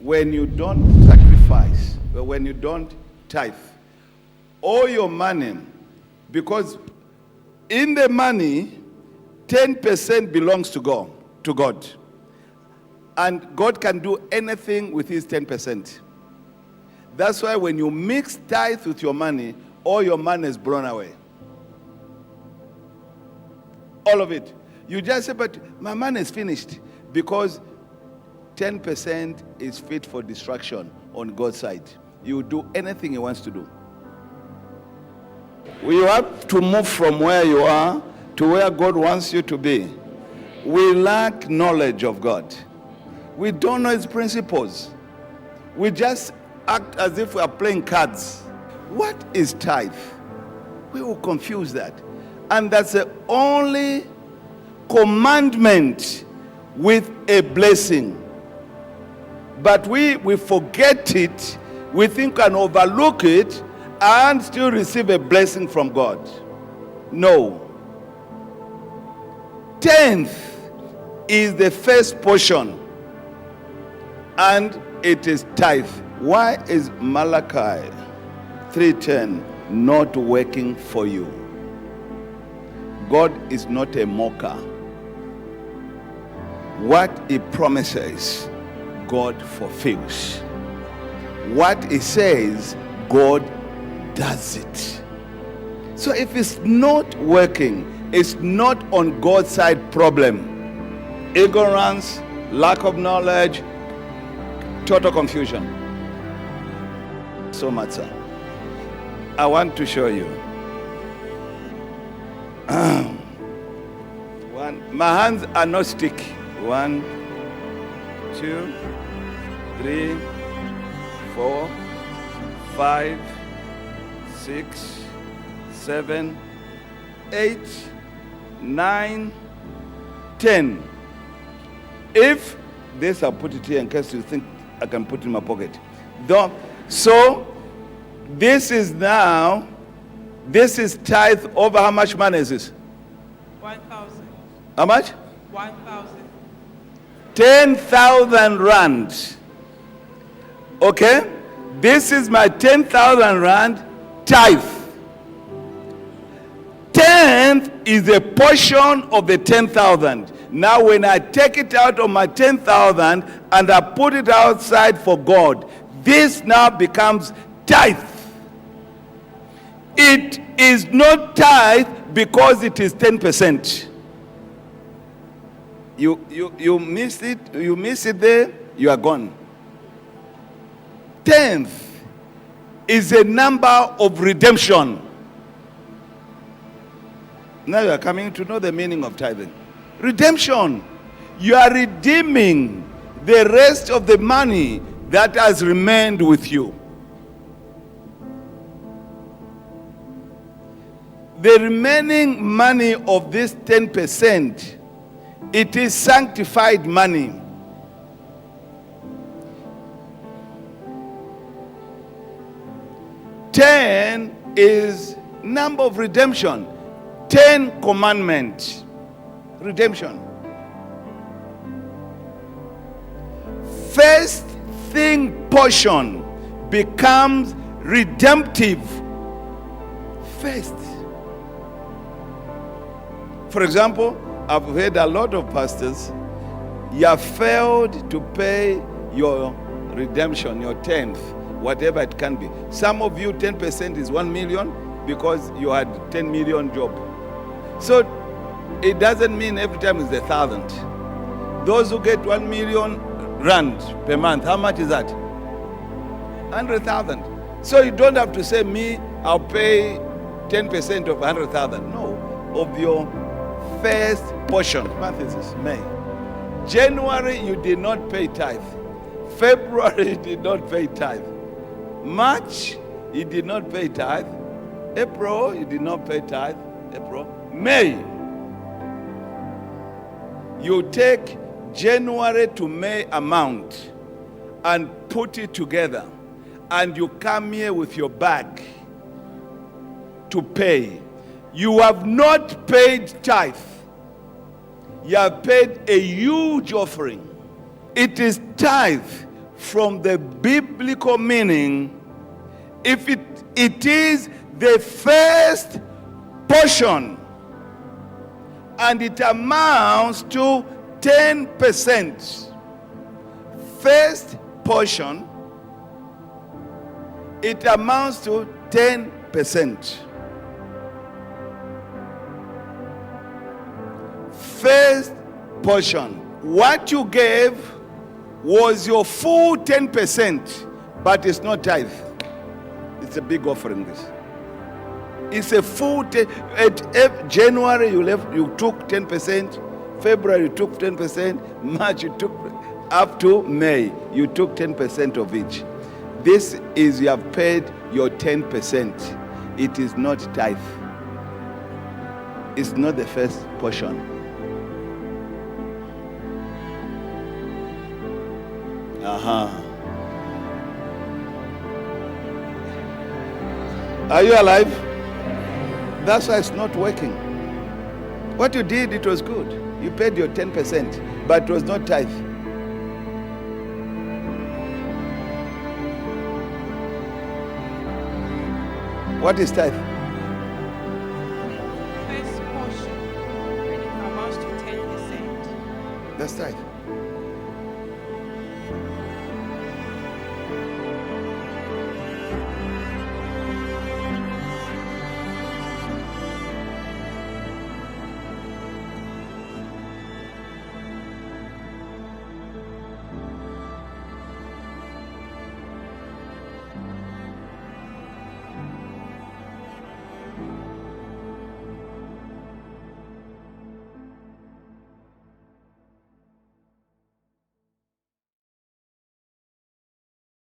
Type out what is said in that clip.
when you don't sacrifice, when you don't tithe, all your money, because in the money, 10% belongs to God. And God can do anything with his 10%. That's why when you mix tithe with your money, all your money is blown away. All of it. You just say, but my money is finished. Because 10% is fit for destruction on God's side. You do anything he wants to do. You have to move from where you are to where God wants you to be. We lack knowledge of God. We don't know his principles. We just act as if we are playing cards. What is tithe? We will confuse that. And that's the only commandment with a blessing. But we forget it, we think and overlook it, and still receive a blessing from God. No. Tenth is the first portion, and it is tithe. Why is Malachi 3:10 not working for you? God is not a mocker. What he promises, God fulfills. What he says, God does it. So if it's not working, it's not on God's side problem. Ignorance, lack of knowledge, total confusion. So much, sir. I want to show you. My hands are not sticky. 1, 2, 3, 4, 5, 6, 7, 8, 9, 10. If this, I'll put it here in case you think I can put it in my pocket. So this is tithe over how much money is this? 1,000. How much? 1,000. 10,000 rand. Okay? This is my 10,000 rand tithe. Tenth is a portion of the 10,000. Now when I take it out of my 10,000 and I put it outside for God, this now becomes tithe. It is not tithe because it is 10%. You miss it there, you are gone. Tenth is a number of redemption. Now you are coming to know the meaning of tithing. Redemption. You are redeeming the rest of the money that has remained with you. The remaining money of this 10%, it is sanctified money. Ten is number of redemption. 10 commandments. Redemption. First thing portion becomes redemptive. First. For example, I've heard a lot of pastors, you have failed to pay your redemption, your tenth, whatever it can be. Some of you, 10% is 1 million because you had 10 million job. So it doesn't mean every time it's 1,000. Those who get 1 million rand per month, how much is that? 100,000. So you don't have to say, me, I'll pay 10% of 100,000. No, of your first portion. Month is this, May. January, you did not pay tithe. February, you did not pay tithe. March, you did not pay tithe. April, you did not pay tithe. April. May, you take January to May amount and put it together, and you come here with your bag to pay. You have not paid tithe. You have paid a huge offering. It is tithe from the biblical meaning, if it is the first portion and it amounts to 10%. First portion, it amounts to 10%. First portion. What you gave was your full 10%, but it's not tithe. It's a big offering. This. It's a full. At January you took 10%. February you took 10%. March you took up to May you took 10% of each. This is you have paid your 10%. It is not tithe. It's not the first portion. Are you alive? That's why it's not working. What you did, it was good. You paid your 10%, but it was not tithe. What is tithe? First portion, when it amounts to 10%. That's tithe.